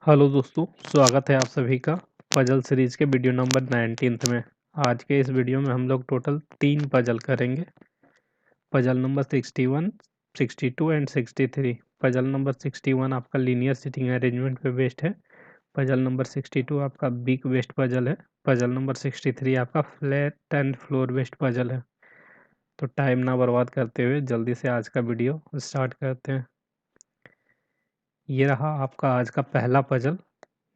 Hello दोस्तों, स्वागत है आप सभी का पजल सीरीज के वीडियो नंबर 19 में। आज के इस वीडियो में हम लोग टोटल 3 पजल करेंगे। Puzzle number 61, 62 and 63। Puzzle number 61 आपका लीनियर सिटिंग अरेंजमेंट पे बेस्ड है। पजल नंबर 62 आपका बिग बेस्ड पजल है। पजल नंबर 63 आपका flat and floor based puzzle है। तो टाइम ना बर्बाद करते हुए जल्दी से आज का वीडियो स्टार्ट करते हैं। ये रहा आपका आज का पहला पजल।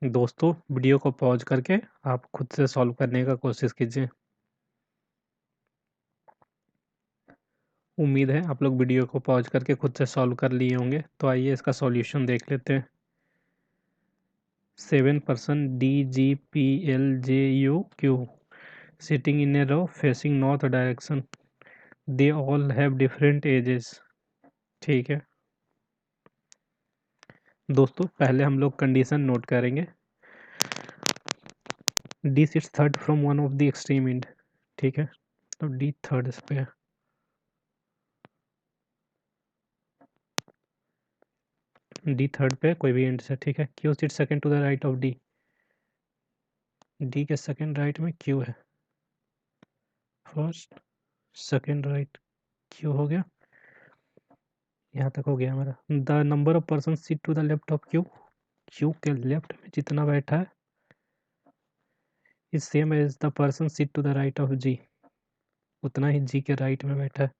दोस्तों, वीडियो को पॉज करके आप खुद से सॉल्व करने का कोशिश कीजिए। उम्मीद है आप लोग वीडियो को पॉज करके खुद से सॉल्व कर लिए होंगे। तो आइए इसका सॉल्यूशन देख लेते हैं। 7 D G P L J U Q sitting in a row facing north direction, they all have different ages. ठीक है दोस्तों, पहले हम लोग कंडीशन नोट करेंगे। D sits third from one of the extreme end. ठीक है, तो डी थर्ड इस पे है। डी थर्ड पे कोई भी एंड से। ठीक है, Q sit second to the right of D. D के सेकंड राइट में क्यू है। फर्स्ट सेकंड राइट क्यू हो गया। यहाँ तक हो गया हमारा। The number of person sit to the left of Q. Q के लेफ्ट में जितना बैठा है is same as the person sit to the right of G. उतना ही जी के राइट में बैठा है,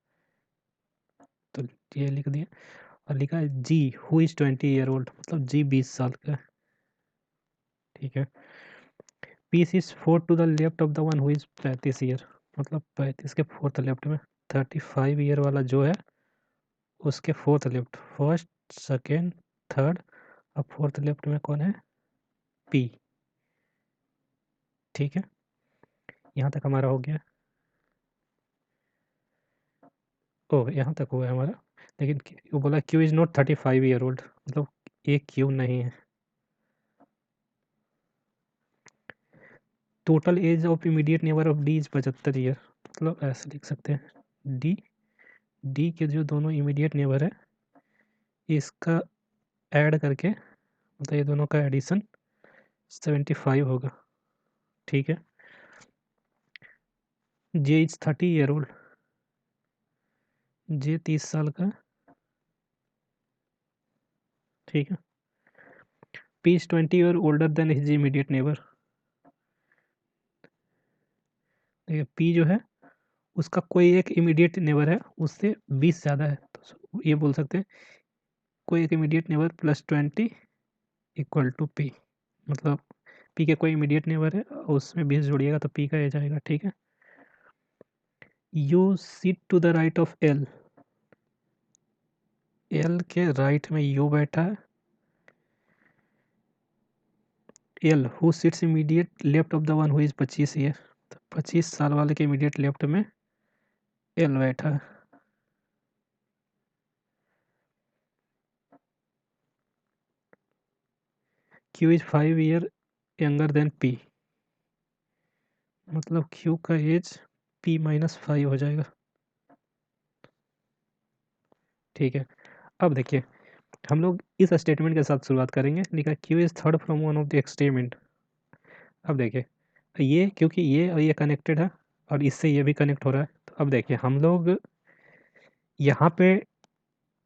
तो ये लिख दिया। और लिखा है G who is 20 year old, मतलब जी 20 साल का है। ठीक है, P is 4 to the left of the one who is 35 year, मतलब 35 के फोर्थ लेफ्ट में। 35 ईयर वाला जो है उसके fourth left, first second third, अब फोर्थ लेफ्ट में कौन है? पी। ठीक है, यहाँ तक हमारा हो गया। ओह, यहाँ तक हुआ है हमारा। लेकिन वो बोला Q is not 35 year old, मतलब एक क्यू नहीं है। Total age of immediate neighbour of D is 75 year, मतलब ऐसे लिख सकते हैं। डी डी के जो दोनों इमीडिएट नेबर है इसका ऐड करके, मतलब ये दोनों का एडिशन 75 होगा। ठीक है, जे इज 30 ईयर ओल्ड। जे 30 साल का। ठीक है, P is 20 year older than his immediate neighbour. देखिए पी जो है उसका कोई एक इमीडिएट नेबर है उससे 20 ज़्यादा है, तो ये बोल सकते हैं कोई एक immediate neighbour plus 20 equal to P. मतलब पी के कोई इमीडिएट नेबर है और उसमें 20 जोड़िएगा तो पी का एज आएगा। ठीक है, you sit to the right of L. L के राइट में यू बैठा है। L who sits immediate left of the one who is 25 year, तो 25 साल वाले के इमीडिएट लेफ्ट में एल बैठा है। Q is 5 year younger than P, मतलब क्यू का एज P-5 हो जाएगा। ठीक है, अब देखिए हम लोग इस स्टेटमेंट के साथ शुरुआत करेंगे। लिखा Q is third from one of the extreme. अब देखिए ये, क्योंकि ये और ये कनेक्टेड है और इससे ये भी कनेक्ट हो रहा है, तो अब देखिए हम लोग यहाँ पे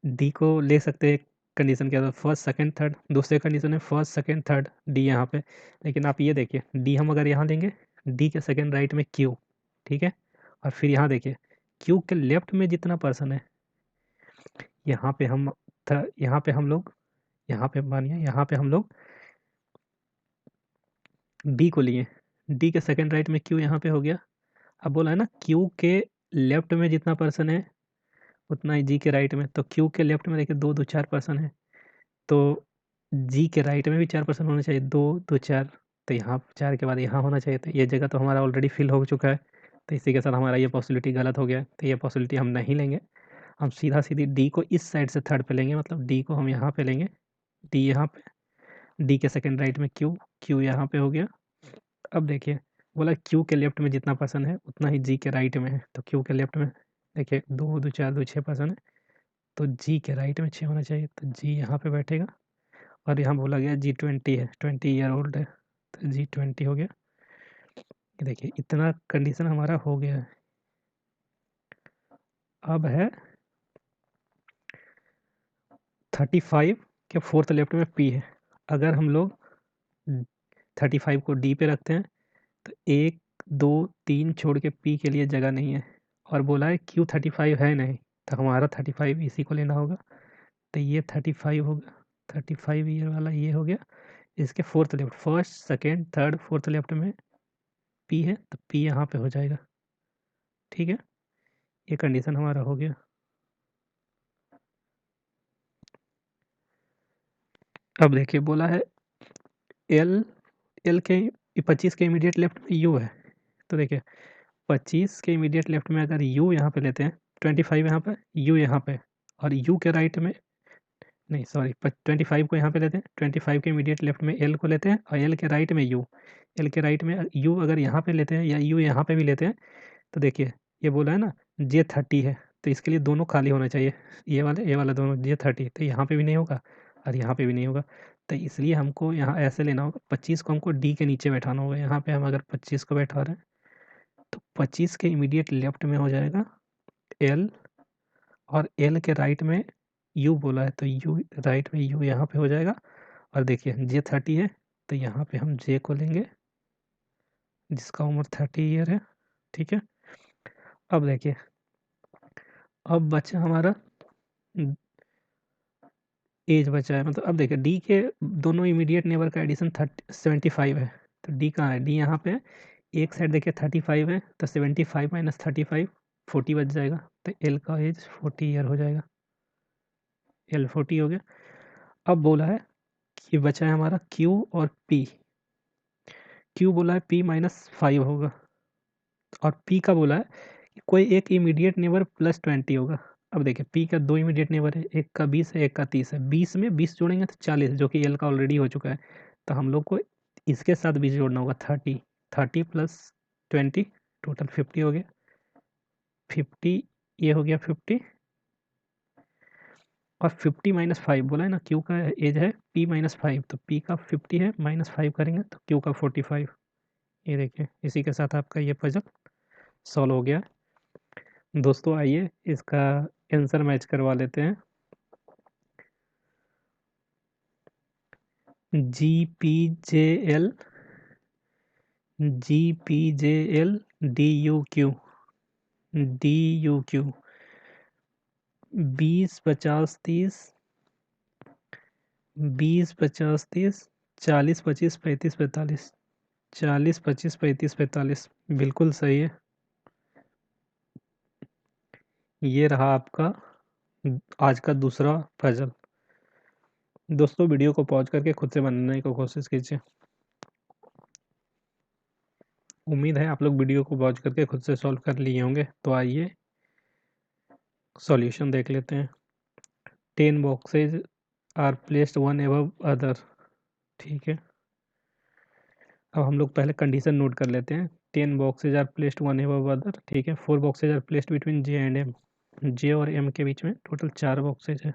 डी को ले सकते हैं। कंडीशन क्या था? First second third. दूसरे कंडीशन है फर्स्ट सेकंड थर्ड, डी यहाँ पे। लेकिन आप ये देखिए डी हम अगर यहाँ लेंगे, डी के सेकंड राइट में क्यू। ठीक है, और फिर यहाँ देखिए क्यू के लेफ्ट में जितना पर्सन है, यहाँ पे हम यहाँ पे हम लोग, यहाँ पे मानिए यहाँ पे हम लोग डी को लिए। डी के सेकंड राइट में क्यू यहाँ पे हो गया। अब बोला है ना क्यू के लेफ्ट में जितना पर्सन है उतना ही जी के राइट में, तो क्यू के लेफ्ट में देखिए दो दो चार पर्सन है, तो जी के राइट में भी 4% होना चाहिए। दो दो चार, तो यहाँ 4 के बाद यहाँ होना चाहिए, तो ये जगह तो हमारा ऑलरेडी फिल हो चुका है। तो इसी के साथ हमारा ये पॉसिबिलिटी गलत हो गया, तो ये पॉसिबिलिटी हम नहीं लेंगे। हम सीधा सीधी डी को इस साइड से थर्ड पे लेंगे, मतलब डी को हम यहाँ पे लेंगे। डी यहाँ पे, डी के सेकेंड राइट में क्यू, क्यू यहाँ पे हो गया। अब देखिए बोला क्यू के लेफ्ट में जितना पर्सन है उतना ही जी के राइट में है, तो क्यू के लेफ्ट में देखिए दो दो चार दो 6 पर्सन है, तो जी के राइट में 6 होना चाहिए, तो जी यहाँ पे बैठेगा। और यहाँ बोला गया G20 है, 20 ईयर ओल्ड है, तो G20 हो गया। ये देखिए इतना कंडीशन हमारा हो गया है। अब है 35 के फोर्थ लेफ्ट में P है। अगर हम लोग 35 को D पे रखते हैं तो 1 2 3 छोड़ के P के लिए जगह नहीं है, और बोला है Q35 है नहीं, तो हमारा 35 इसी को लेना होगा। तो ये 35 होगा, 35 ईयर वाला ये हो गया। इसके fourth left, first second third fourth left में P है, तो P यहाँ पे हो जाएगा। ठीक है, ये कंडीशन हमारा हो गया। अब देखिए बोला है L के 25 के इमीडिएट लेफ्ट में U है। तो देखिए 25 के इमीडिएट लेफ्ट में अगर U यहाँ पे लेते हैं, 25 यहाँ पे, U यहाँ पे, और U के राइट में, नहीं सॉरी, 25 को यहाँ पे लेते हैं, 25 के इमीडिएट लेफ्ट में L को लेते हैं, और L के राइट में U, L के राइट में U अगर यहाँ पे लेते हैं या U यहाँ पे भी लेते हैं, तो देखिए ये बोला है ना J30 है, तो इसके लिए दोनों खाली होना चाहिए, ये वाला दोनों J30, तो यहाँ पे भी नहीं होगा और यहाँ पे भी नहीं होगा। तो इसलिए हमको यहाँ ऐसे लेना होगा, 25 को हमको D के नीचे बैठाना होगा। यहाँ पे हम अगर 25 को बैठा रहे हैं तो 25 के इमीडिएट लेफ्ट में हो जाएगा L, और L के राइट में U बोला है, तो U राइट में U यहाँ पे हो जाएगा। और देखिए J30 है, तो यहाँ पे हम J को लेंगे जिसका उम्र 30 ईयर है। ठीक है, अब देखिए अब बचा हमारा एज बचा है, मतलब अब देखिए डी के दोनों इमीडिएट नेबर का एडिशन 75 है, तो डी कहाँ है, डी यहाँ पे है। एक साइड देखिए 35 है, तो 75 माइनस 35 40 बच जाएगा, तो एल का एज 40 ईयर हो जाएगा, एल 40 हो गया। अब बोला है कि बचा है हमारा क्यू और पी। क्यू बोला है पी -5 होगा, और पी का बोला है कि कोई एक इमीडिएट नेबर +20 होगा। अब देखिए पी का दो इमीडिएट नेबर है, एक का 20 है, एक का 30 है। 20 में 20 जोड़ेंगे तो 40, जो कि एल का ऑलरेडी हो चुका है, तो हम लोग को इसके साथ 20 जोड़ना होगा, 30, 30 + 20 टोटल 50 हो गया। 50 ये हो गया 50, और 50 - 5 बोला है ना, क्यू का एज है P -5, तो P का 50 है, -5 करेंगे तो Q का 45। ये देखिए इसी के साथ आपका ये पजल सॉल्व हो गया। दोस्तों आइए इसका आंसर मैच करवा लेते हैं। GPJL DUQ 20 50 30, 20 50 30, 40 25 35 45, 40 25 35 45, बिल्कुल सही है। ये रहा आपका आज का दूसरा पजल। दोस्तों वीडियो को पॉज करके खुद से बनाने की कोशिश कीजिए। उम्मीद है आप लोग वीडियो को पॉज करके खुद से सॉल्व कर लिए होंगे। तो आइए सॉल्यूशन देख लेते हैं। 10 boxes are placed one above other. ठीक है, अब हम लोग पहले कंडीशन नोट कर लेते हैं। 10 boxes are placed one above other. ठीक है, 4 boxes are placed between J and M। J और M के बीच में टोटल 4 बॉक्सेज है।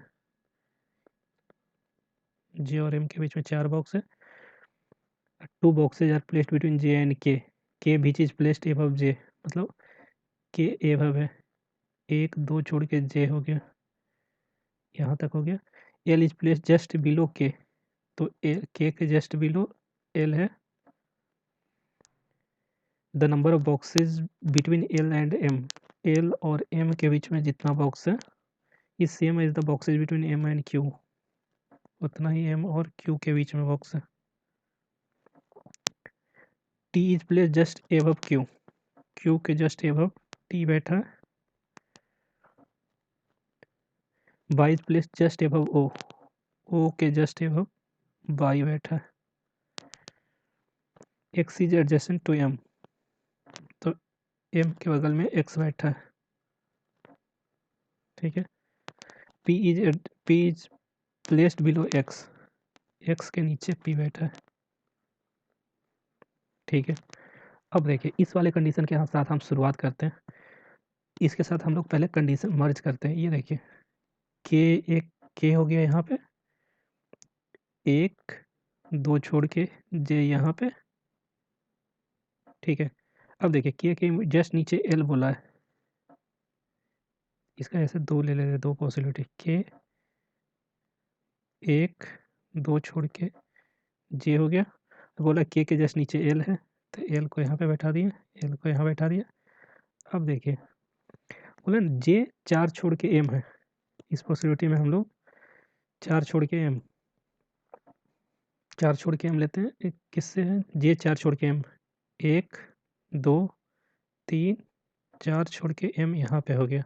J और M के बीच में 4 बॉक्स है। 2 boxes are placed between J and K। K which is placed above J, मतलब K एबव है। 1 2 छोड़ के J हो गया, यहाँ तक हो गया। L is placed just below K, तो K के जस्ट बिलो L है। The number of boxes between L and M। L और M के बीच में जितना बॉक्स है is same as the boxes between M and Q, उतना ही M और Q के बीच में बॉक्स है। T is place just above Q। Q के जस्ट एबव T बैठा है। Y is place just above O। O के जस्ट एबव Y बैठा है। X is adjacent to M, तो M के बगल में X बैठा है। ठीक है, P is placed below X। X के नीचे P बैठा है। ठीक है, अब देखिए इस वाले कंडीशन के साथ हम शुरुआत करते हैं। इसके साथ हम लोग पहले कंडीशन मर्ज करते हैं। ये देखिए K एक K हो गया यहाँ पे, 1 2 छोड़ के जे यहाँ पे, ठीक है। अब देखिए के जस्ट नीचे एल बोला है, इसका ऐसे 2 ले लेते, 2 पॉसिबिलिटी, के 1 2 छोड़ के जे हो गया। बोला के जस्ट नीचे एल है, तो एल को यहाँ पे बैठा दिए, एल को यहाँ बैठा दिया। अब देखिए बोला जे 4 छोड़ के एम है, इस पॉसिबिलिटी में हम लोग 4 छोड़ के एम, 4 छोड़ के एम लेते हैं। एक किससे है, जे 4 छोड़ के एम, 1 2 3 4 छोड़ के एम यहाँ पे हो गया,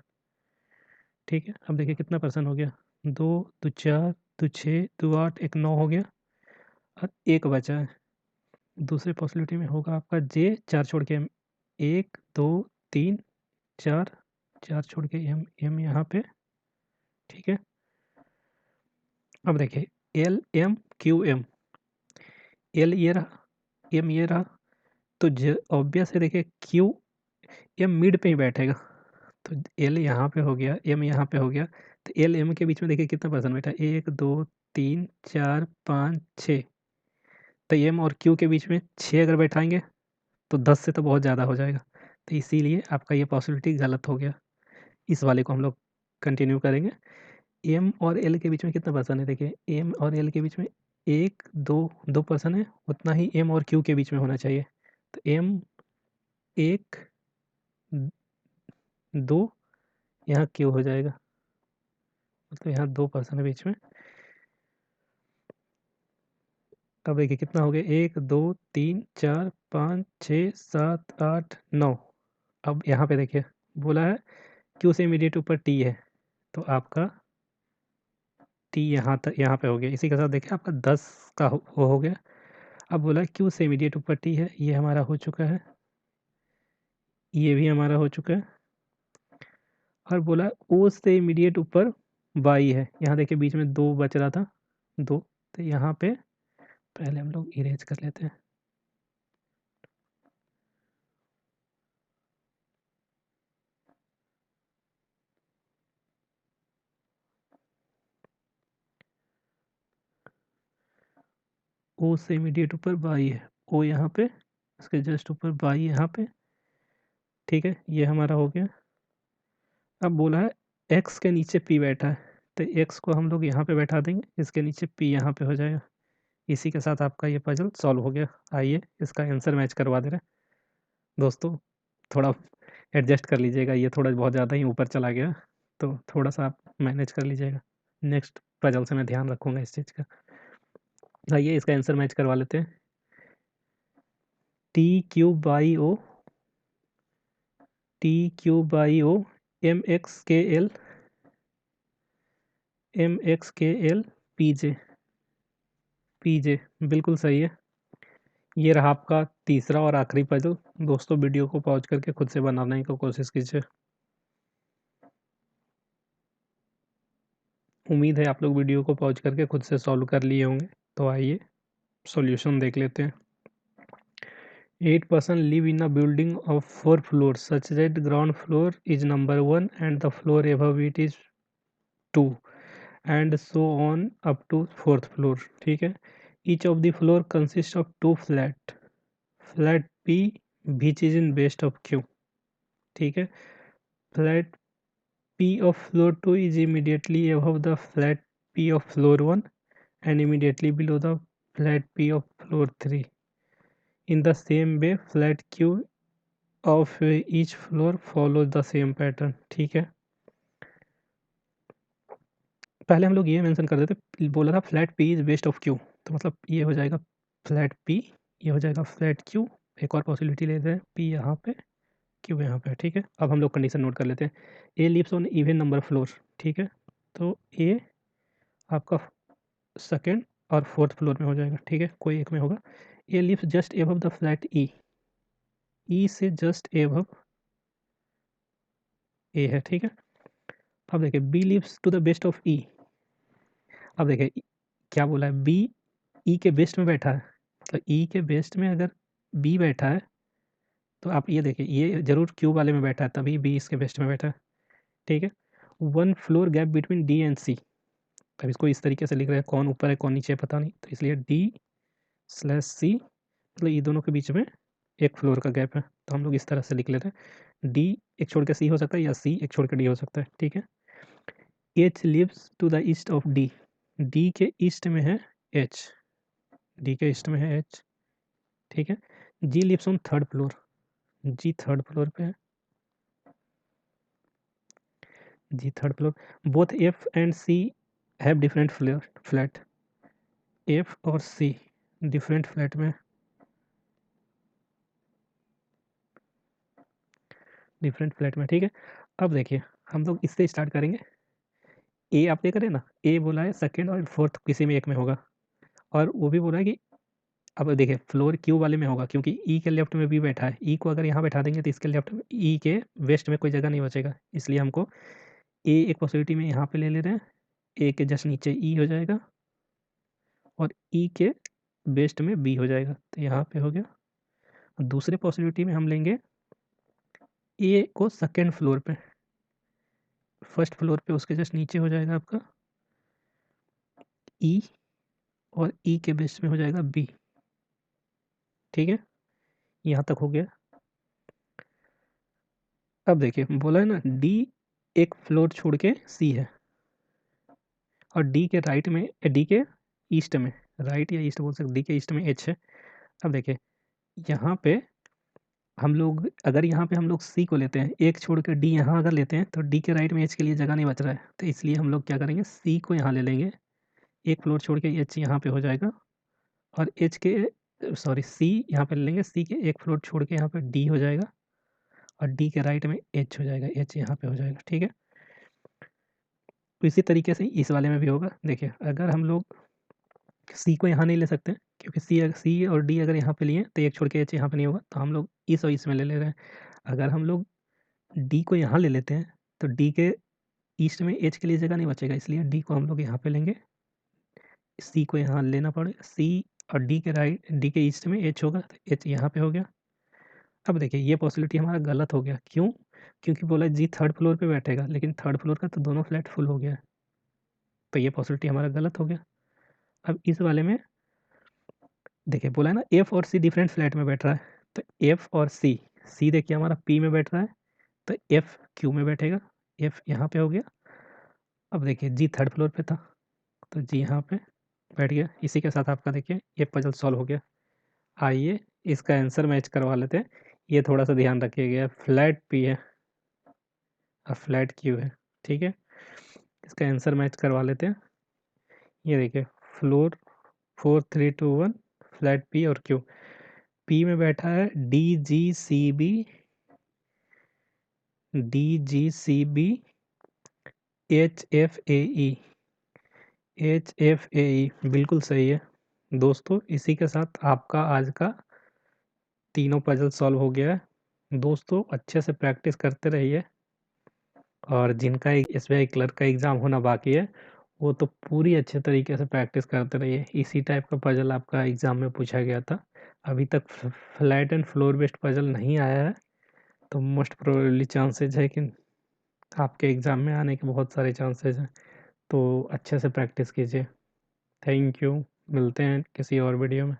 ठीक है। अब देखिए कितना परसेंट हो गया, 2 2 4 2 6 2 8 1 9 हो गया, और एक बचा है। दूसरे पॉसिबिलिटी में होगा आपका जे 4 छोड़ के एम, 1 2 3 4 4 छोड़ के एम, एम यहाँ पे, ठीक है। अब देखिए L M Q M, L ये रहा, एम ये रहा, तो ऑब्वियस है देखिए क्यू एम मिड पे ही बैठेगा, तो एल यहाँ पे हो गया, एम यहाँ पे हो गया, तो एल एम के बीच में देखिए कितना परसेंट बैठा है, 1 2 3 4 5 6, तो एम और क्यू के बीच में 6 अगर बैठाएंगे तो 10 से तो बहुत ज़्यादा हो जाएगा, तो इसीलिए आपका ये पॉसिबिलिटी गलत हो गया। इस वाले को हम लोग कंटिन्यू करेंगे। एम और एल के बीच में कितना पर्सन है, देखिए एम और एल के बीच में 1 2 2 पर्सन है, उतना ही एम और क्यू के बीच में होना चाहिए, तो एम 1 2 यहाँ क्यू हो जाएगा, मतलब यहाँ 2 पर्सन है बीच में। अब देखिए कितना हो गया, 1 2 3 4 5 6 7 8 9। अब यहाँ पे देखिए बोला है क्यू से इमीडिएट ऊपर टी है, तो आपका टी यहाँ तक यहाँ पे हो गया, इसी के साथ देखिए आपका 10 का वो हो गया। अब बोला क्यू से इमीडिएट ऊपर टी है, ये हमारा हो चुका है, ये भी हमारा हो चुका है, और बोला ओ से इमीडिएट ऊपर वाई है, यहाँ देखिए बीच में 2 बच रहा था, 2, तो यहाँ पे पहले हम लोग इरेज कर लेते हैं। ओ से इमीडिएट ऊपर वाई है, ओ यहाँ पे, इसके जस्ट ऊपर वाई यहाँ पे, ठीक है, ये हमारा हो गया। अब बोला है एक्स के नीचे पी बैठा है, तो एक्स को हम लोग यहाँ पे बैठा देंगे, इसके नीचे पी यहाँ पे हो जाएगा। इसी के साथ आपका ये पजल सॉल्व हो गया। आइए इसका आंसर मैच करवा दे रहे हैं दोस्तों, थोड़ा एडजस्ट कर लीजिएगा, ये थोड़ा बहुत ज़्यादा ही ऊपर चला गया, तो थोड़ा सा आप मैनेज कर लीजिएगा, नेक्स्ट पजल से मैं ध्यान रखूँगा इस चीज़ का। आइए इसका आंसर मैच करवा लेते हैं, T cube by O, T cube by O, M X K L, M X K L P J, P J बिल्कुल सही है। ये रहा आपका तीसरा और आखिरी पजल। दोस्तों वीडियो को पॉज करके खुद से बनाने की कोशिश कीजिए। उम्मीद है आप लोग वीडियो को पॉज करके खुद से सॉल्व कर लिए होंगे। तो आइए सॉल्यूशन देख लेते हैं। 8 person live in a building of 4 floors such that ground floor is number 1 and the floor above it is 2 and so on up to 4th floor, ठीक है। each of the floor consists of 2 flat P which is in base of Q, ठीक है। flat P of floor 2 is immediately above the flat P of floor 1 and immediately below the flat P of floor 3. In the same way, flat Q of each floor follows the same pattern, ठीक है। पहले हम लोग ये mention कर देते, बोला था flat P is best of Q, तो मतलब ये हो जाएगा फ्लैट पी, ये हो जाएगा फ्लैट क्यू। एक और पॉसिबिलिटी लेते हैं, पी यहाँ पे क्यू यहाँ पे, ठीक है। अब हम लोग कंडीशन नोट कर लेते हैं, A lives on even number floor, ठीक है। तो ए आपका सेकेंड और फोर्थ फ्लोर में हो जाएगा, ठीक है, कोई एक में होगा। A lives just above the flat E, E से जस्ट एबव ए है, ठीक है। अब देखिए B lives to the best of E, अब देखिए क्या बोला है, बी ई के बेस्ट में बैठा है, तो ई के बेस्ट में अगर बी बैठा है तो आप ये देखिए ये जरूर क्यू वाले में बैठा है, तभी बी इसके बेस्ट में बैठा है, ठीक है। 1 floor gap between D and C, अब इसको इस तरीके से लिख रहे हैं, कौन ऊपर है कौन नीचे है पता नहीं, तो इसलिए D/C, मतलब ये दोनों के बीच में एक फ्लोर का गैप है, तो हम लोग इस तरह से लिख लेते हैं। D एक छोड़ के C हो सकता है या C एक छोड़ के D हो सकता है, ठीक है। H lives to the east of D, D के ईस्ट में है H, D के ईस्ट में है H, ठीक है। G lives on third floor, G third floor पे है, G third floor. Both F and C have different flat, F और C डिफरेंट फ्लैट में, डिफरेंट फ्लैट में, ठीक है। अब देखिए हम लोग इससे स्टार्ट करेंगे। ए आप देख रहे हैं ना, ए बोला है सेकंड और फोर्थ किसी में एक में होगा, और वो भी बोला है कि अब देखिए फ्लोर क्यू वाले में होगा, क्योंकि ई के लेफ्ट में भी बैठा है, ई को अगर यहाँ बैठा देंगे तो इसके लेफ्ट में, ई के वेस्ट में कोई जगह नहीं बचेगा, इसलिए हमको ए एक पॉसिबिलिटी में यहाँ पे ले रहे हैं, ए के जस्ट नीचे ई हो जाएगा और ई के वेस्ट में बी हो जाएगा, तो यहाँ पे हो गया। और दूसरे पॉसिबिलिटी में हम लेंगे ए को सेकेंड फ्लोर पे, फर्स्ट फ्लोर पे उसके जस्ट नीचे हो जाएगा आपका ई, और ई के बेस में हो जाएगा बी, ठीक है। यहाँ तक हो गया। अब देखिए बोला है ना डी एक फ्लोर छोड़ के सी है, और डी के राइट में, डी के ईस्ट में, राइट या ईस्ट बोल सकते, डी के ईस्ट में एच है। अब देखिए यहाँ पे हम लोग, अगर यहाँ पे हम लोग सी को लेते हैं, एक छोड़ के डी यहाँ अगर लेते हैं तो डी के राइट में एच के लिए जगह नहीं बच रहा है, तो इसलिए हम लोग क्या करेंगे, सी को यहाँ ले लेंगे, एक फ्लोर छोड़ के एच यहाँ पे हो जाएगा, और एच के सॉरी सी यहाँ पे ले लेंगे, सी के एक फ्लोर छोड़ के यहाँ पे डी हो जाएगा, और डी के राइट में एच हो जाएगा, एच यहाँ पे हो जाएगा, ठीक है। तो इसी तरीके से इस वाले में भी होगा। देखिए अगर हम लोग सी को यहाँ नहीं ले सकते, क्योंकि सी और डी अगर यहाँ पे लिए तो एक छोड़ के एच यहाँ पे नहीं होगा, तो हम लोग इस और इसमें ले रहे हैं। अगर हम लोग डी को यहाँ ले लेते हैं तो डी के ईस्ट में एच के लिए जगह नहीं बचेगा, इसलिए डी को हम लोग यहाँ पे लेंगे, सी को यहाँ लेना पड़ेगा, सी और डी के राइट, डी के ईस्ट में एच होगा तो एच यहाँ पे हो गया। अब देखिए ये पॉसिबिलिटी हमारा गलत हो गया, क्यों? क्योंकि बोला जी थर्ड फ्लोर पे बैठेगा, लेकिन थर्ड फ्लोर का तो दोनों फ्लैट फुल हो गया है, तो ये पॉसिबिलिटी हमारा गलत हो गया। अब इस वाले में देखिए बोला है ना एफ और सी डिफरेंट फ्लैट में बैठ रहा है, तो एफ और सी, सी देखिए हमारा पी में बैठ रहा है, तो एफ क्यू में बैठेगा, एफ यहाँ पे हो गया। अब देखिए जी थर्ड फ्लोर पे था, तो जी यहाँ पे बैठ गया। इसी के साथ आपका देखिए ये पजल सॉल्व हो गया। आइए इसका आंसर मैच करवा लेते हैं। ये थोड़ा सा ध्यान रखिएगा, फ्लैट पी है और फ्लैट क्यू है, ठीक है। इसका आंसर मैच करवा लेते हैं। ये देखिए फ्लोर 4 3 2 1, फ्लैट पी और क्यू, पी में बैठा है D G C B, D G C B H F A E, H F A E बिल्कुल सही है दोस्तों। इसी के साथ आपका आज का तीनों पजल सॉल्व हो गया है दोस्तों। अच्छे से प्रैक्टिस करते रहिए, और जिनका एसबीआई क्लर्क का एग्ज़ाम होना बाकी है वो तो पूरी अच्छे तरीके से प्रैक्टिस करते रहिए। इसी टाइप का पजल आपका एग्ज़ाम में पूछा गया था। अभी तक flat and floor based puzzle नहीं आया है, तो मोस्ट प्रोबेबली चांसेज है कि आपके एग्ज़ाम में आने के बहुत सारे चांसेज हैं, तो अच्छे से प्रैक्टिस कीजिए। थैंक यू, मिलते हैं किसी और वीडियो में।